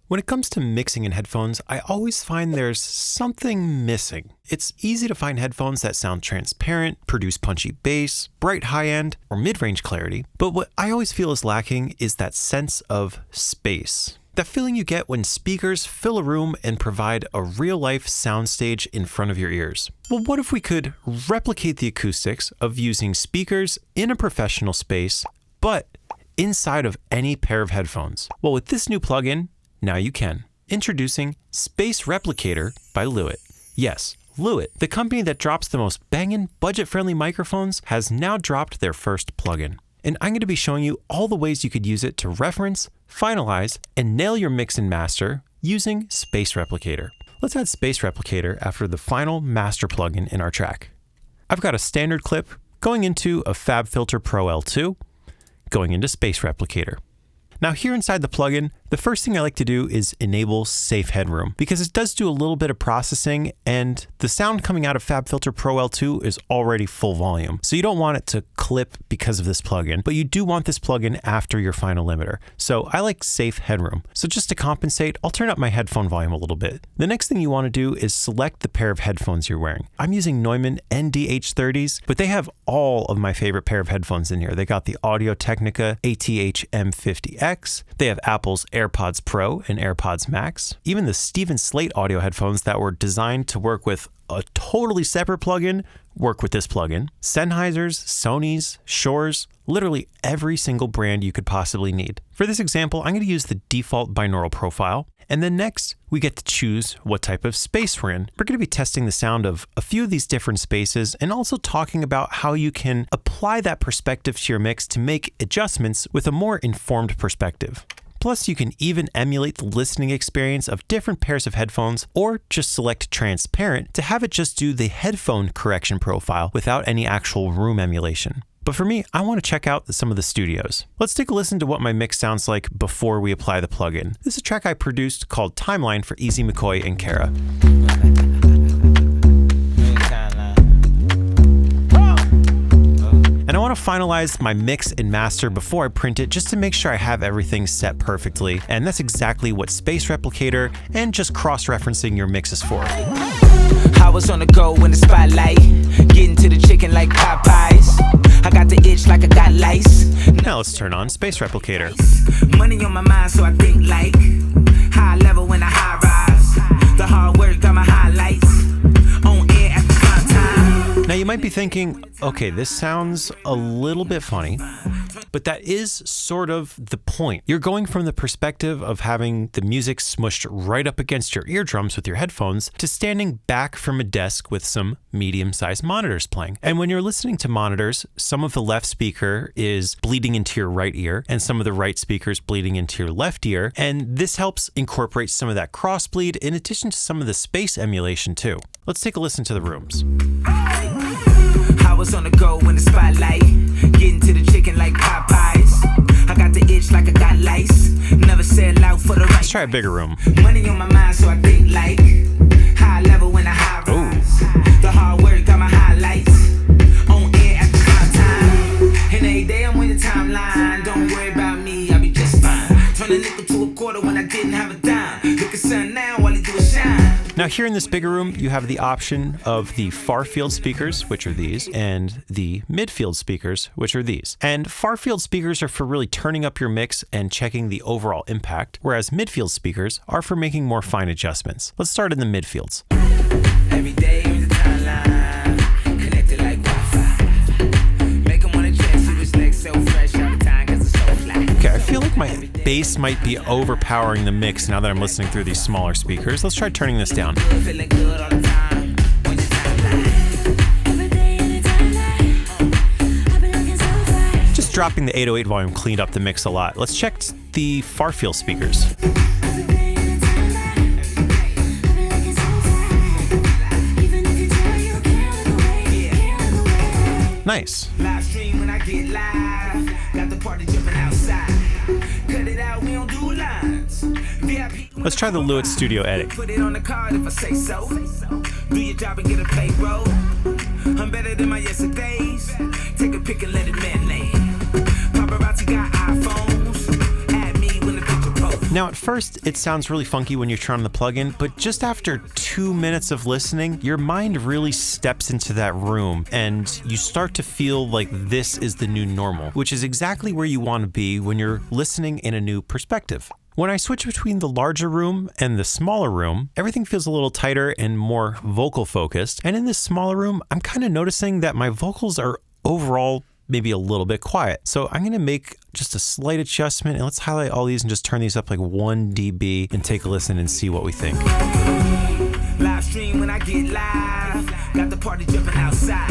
When it comes to mixing in headphones, I always find there's something missing. It's easy to find headphones that sound transparent, produce punchy bass, bright high-end, or mid-range clarity, but what I always feel is lacking is that sense of space. That feeling you get when speakers fill a room and provide a real-life soundstage in front of your ears. Well, what if we could replicate the acoustics of using speakers in a professional space, but inside of any pair of headphones? Well, with this new plugin, now you can. Introducing Space Replicator by Lewitt. Yes, Lewitt, the company that drops the most bangin', budget-friendly microphones, has now dropped their first plugin. And I'm going to be showing you all the ways you could use it to reference, finalize, and nail your mix and master using Space Replicator. Let's add Space Replicator after the final master plugin in our track. I've got a standard clip going into a FabFilter Pro L2, going into Space Replicator. Now here inside the plugin, the first thing I like to do is enable safe headroom because it does do a little bit of processing and the sound coming out of FabFilter Pro L2 is already full volume. So you don't want it to clip because of this plugin, but you do want this plugin after your final limiter. So I like safe headroom. So just to compensate, I'll turn up my headphone volume a little bit. The next thing you want to do is select the pair of headphones you're wearing. I'm using Neumann NDH30s, but they have all of my favorite pair of headphones in here. They got the Audio-Technica ATH M50X. They have Apple's AirPods Pro and AirPods Max. Even the Steven Slate audio headphones that were designed to work with a totally separate plugin work with this plugin. Sennheiser's, Sony's, Shure's, literally every single brand you could possibly need. For this example, I'm going to use the default binaural profile. And then next, we get to choose what type of space we're in. We're going to be testing the sound of a few of these different spaces and also talking about how you can apply that perspective to your mix to make adjustments with a more informed perspective. Plus, you can even emulate the listening experience of different pairs of headphones or just select transparent to have it just do the headphone correction profile without any actual room emulation. But for me, I want to check out some of the studios. Let's take a listen to what my mix sounds like before we apply the plugin. This is a track I produced called Timeline for Easy McCoy and Kara. And I want to finalize my mix and master before I print it just to make sure I have everything set perfectly. And that's exactly what Space Replicator and just cross-referencing your mix is for. I was on the go in the spotlight, getting to the chicken like Popeyes. I got the itch like I got lice. Now let's turn on Space Replicator. Money on my mind, so I think like high level when I high rise. The hard work got my highlights on air at the prime time. Now you might be thinking, okay, this sounds a little bit funny, but that is sort of the point. You're going from the perspective of having the music smushed right up against your eardrums with your headphones to standing back from a desk with some medium-sized monitors playing. And when you're listening to monitors, some of the left speaker is bleeding into your right ear and some of the right speakers bleeding into your left ear. And this helps incorporate some of that crossbleed in addition to some of the space emulation too. Let's take a listen to the rooms. I was on the go in the spotlight, getting to the chicken like Popeyes. I got the itch like I got lice. Never said loud for the right. Let's try a bigger room. Money on my mind, so I think like high level when I high rise. The hard work got my highlights on air at the prime time. And every day I'm on the timeline. Don't worry about me, I'll be just fine. Turn a nickel to a quarter when I didn't have a dime. Look at sun now, all he do is shine. Now here in this bigger room, you have the option of the far field speakers, which are these, and the midfield speakers, which are these. And far field speakers are for really turning up your mix and checking the overall impact, whereas midfield speakers are for making more fine adjustments. Let's start in the midfields. Every day is a timeline, connected like Wi-Fi. Make 'em wanna chance you this next so fresh all the time 'cause it's so fly. Okay, I feel like my bass might be overpowering the mix now that I'm listening through these smaller speakers. Let's try turning this down. Feeling good all the time. Just dropping the 808 volume cleaned up the mix a lot. Let's check the far field speakers. Nice. Live stream when I get live. Got the party jumping outside. Cut it out, we don't do lines. Let's try the Lewitt Studio Edit. Put it on the card if I say so. Do your job and get a payroll. I'm better than my yesterdays. Take a pic and let it marinate. Paparazzi got iPhones. Add me when the picture post. Now at first, it sounds really funky when you turn on the plugin, but just after 2 minutes of listening, your mind really steps into that room and you start to feel like this is the new normal, which is exactly where you want to be when you're listening in a new perspective. When I switch between the larger room and the smaller room, everything feels a little tighter and more vocal focused. And in this smaller room, I'm kind of noticing that my vocals are overall maybe a little bit quiet. So I'm going to make just a slight adjustment, and let's highlight all these and just turn these up like 1 dB and take a listen and see what we think. Live stream when I get live. Got the party jumping outside.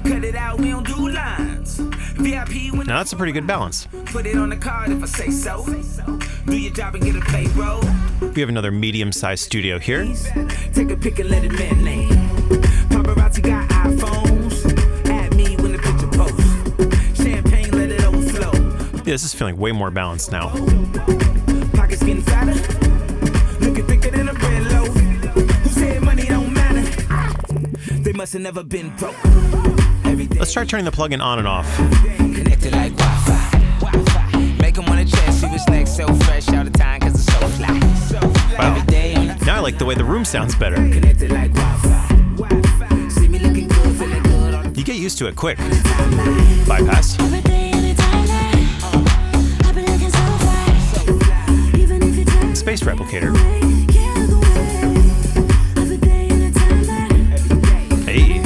Cut it out, we don't do lines. VIP when now that's a pretty good balance. Put it on the card if I say so. Do your job and get a payroll. We have another medium-sized studio here. Take a pic and let it marinate. Paparazzi got iPhones. Add me when the picture posts. Champagne, let it overflow. Yeah, this is feeling way more balanced now. Pockets getting fatter. Looking thicker than a bread loaf. Who said money don't matter? They must have never been broke. Let's try turning the plugin on and off. Connected like Wi-Fi. Make them wanna check, see what's next. So fresh all the time, cause it's so fly. Wow. Now I like the way the room sounds better. Connected like Wi-Fi. See me looking good, feeling good. You get used to it quick. Bypass. Space Replicator. Hey.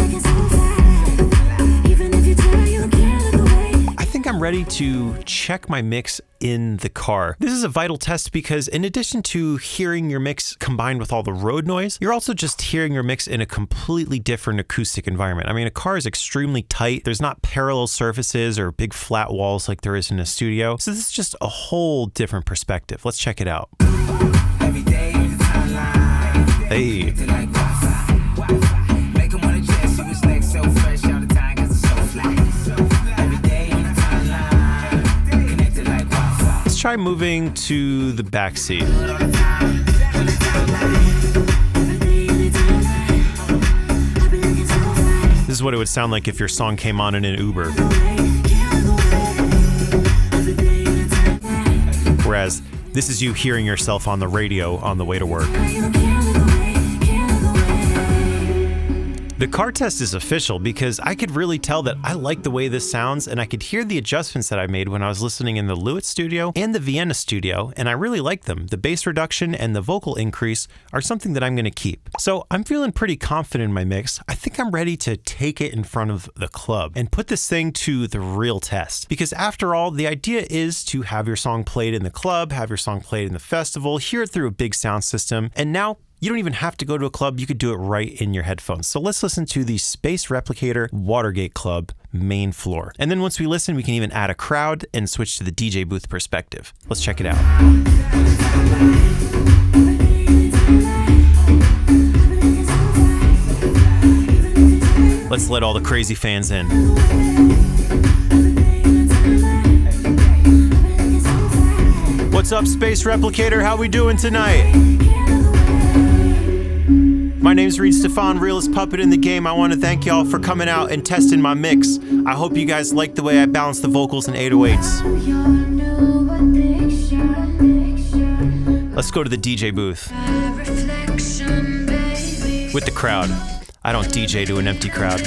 I think I'm ready to check my mix in the car. This is a vital test because in addition to hearing your mix combined with all the road noise, you're also just hearing your mix in a completely different acoustic environment. I mean, a car is extremely tight. There's not parallel surfaces or big flat walls like there is in a studio. So this is just a whole different perspective. Let's check it out. Hey. Let's try moving to the back seat. This is what it would sound like if your song came on in an Uber. Whereas this is you hearing yourself on the radio on the way to work. The car test is official because I could really tell that I like the way this sounds, and I could hear the adjustments that I made when I was listening in the Lewitt studio and the Vienna studio, and I really like them. The bass reduction and the vocal increase are something that I'm going to keep. So I'm feeling pretty confident in my mix. I think I'm ready to take it in front of the club and put this thing to the real test. Because after all, the idea is to have your song played in the club, have your song played in the festival, hear it through a big sound system, and now you don't even have to go to a club, you could do it right in your headphones. So let's listen to the Space Replicator Watergate Club main floor. And then once we listen, we can even add a crowd and switch to the DJ booth perspective. Let's check it out. Let's let all the crazy fans in. What's up, Space Replicator? How we doing tonight? My name's Reid Stefan Realest Puppet in the game. I want to thank y'all for coming out and testing my mix. I hope you guys like the way I balance the vocals and 808s. Let's go to the DJ booth. With the crowd. I don't DJ to an empty crowd.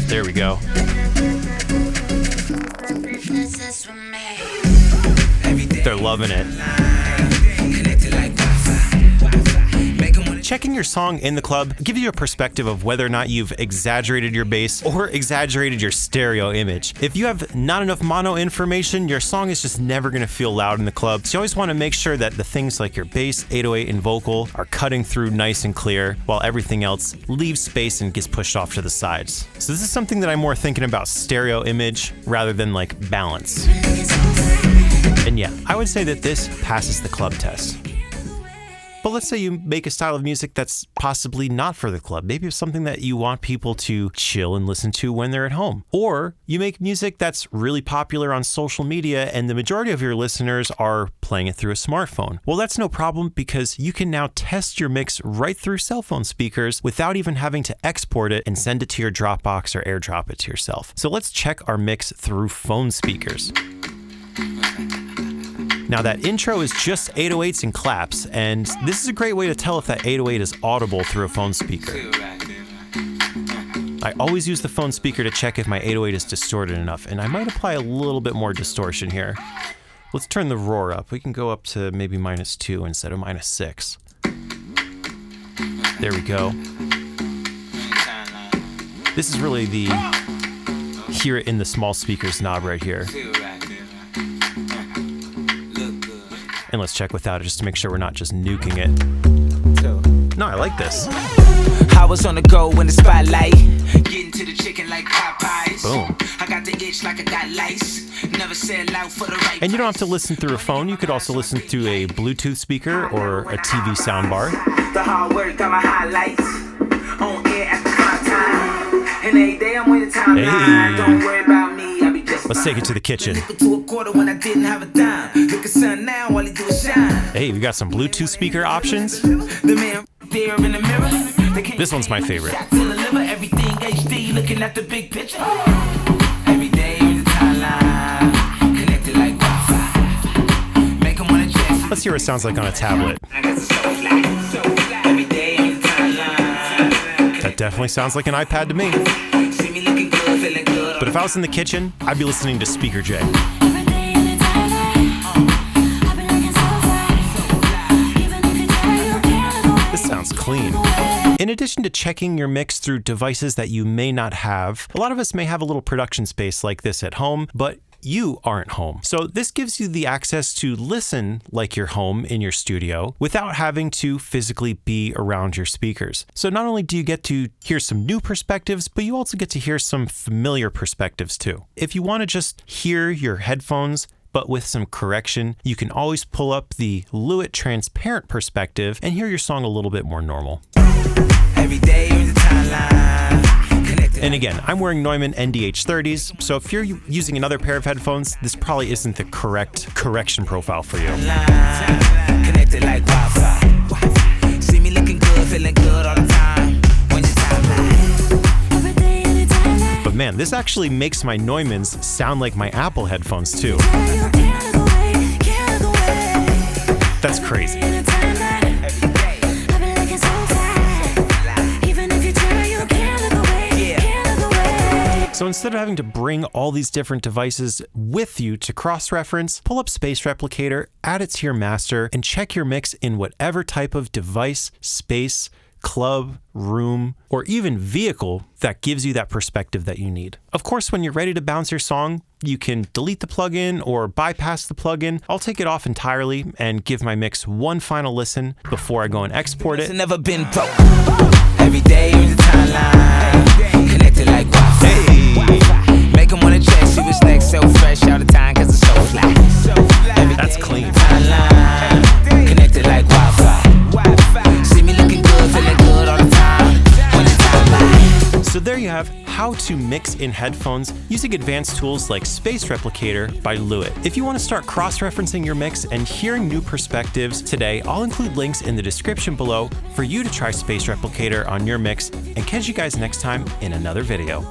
There we go. They're loving it. Checking your song in the club gives you a perspective of whether or not you've exaggerated your bass or exaggerated your stereo image. If you have not enough mono information, your song is just never going to feel loud in the club. So you always want to make sure that the things like your bass, 808, and vocal are cutting through nice and clear, while everything else leaves space and gets pushed off to the sides. So this is something that I'm more thinking about stereo image rather than like balance. And yeah, I would say that this passes the club test. But let's say you make a style of music that's possibly not for the club. Maybe it's something that you want people to chill and listen to when they're at home. Or you make music that's really popular on social media and the majority of your listeners are playing it through a smartphone. Well, that's no problem because you can now test your mix right through cell phone speakers without even having to export it and send it to your Dropbox or AirDrop it to yourself. So let's check our mix through phone speakers. Now that intro is just 808s and claps, and this is a great way to tell if that 808 is audible through a phone speaker. I always use the phone speaker to check if my 808 is distorted enough, and I might apply a little bit more distortion here. Let's turn the roar up. We can go up to maybe -2 instead of -6. There we go. This is really the hear it in the small speakers knob right here. And let's check without it just to make sure we're not just nuking it. No, I like this. I was on the go in the spotlight, getting to the chicken like Popeyes. Boom. I got the itch like I got lice. Never said loud for the right. And you don't have to listen through a phone. You could also listen through a Bluetooth speaker or a TV soundbar. The hard work got my highlights on air at the prime time. And every day I'm with the timeline. Don't worry about me. I'll be just Let's take it to the kitchen. to a quarter when I didn't have a dime. Look at sun now, all he do is shine. Hey, we got some Bluetooth speaker options. The man there in the mirror. This one's my favorite. Everything HD, looking at the big picture. Every day on the timeline, connected like Wi-Fi. Make 'em wanna chase. Let's hear what it sounds like on a tablet. Every day on the timeline. That definitely sounds like an iPad to me. See me looking good, feeling good. But if I was in the kitchen, I'd be listening to Speaker J. This sounds clean. In addition to checking your mix through devices that you may not have, a lot of us may have a little production space like this at home, but you aren't home. So this gives you the access to listen like you're home in your studio without having to physically be around your speakers. So not only do you get to hear some new perspectives, but you also get to hear some familiar perspectives too. If you want to just hear your headphones but with some correction, you can always pull up the Lewitt transparent perspective and hear your song a little bit more normal. Every day on the timeline. And again, I'm wearing Neumann NDH30s, so if you're using another pair of headphones, this probably isn't the correct correction profile for you. Connected like Wi-Fi. See me looking good, feeling good all the time. When your timeline. But man, this actually makes my Neumanns sound like my Apple headphones too. That's crazy. So instead of having to bring all these different devices with you to cross-reference, pull up Space Replicator, add it to your master, and check your mix in whatever type of device, space, club, room, or even vehicle that gives you that perspective that you need. Of course, when you're ready to bounce your song, you can delete the plugin or bypass the plugin. I'll take it off entirely and give my mix one final listen before I go and export it. It's never been broke. Every day on the timeline. Connected like Wi-Fi. Hey. Make 'em wanna check, see what's next. So fresh all the time, cause it's so fly. That's clean. Timeline. Connected like Wi-Fi. See me looking good, feeling good all the time. When the timeline. So there you have how to mix in headphones using advanced tools like Space Replicator by Lewitt. If you want to start cross-referencing your mix and hearing new perspectives today, I'll include links in the description below for you to try Space Replicator on your mix and catch you guys next time in another video.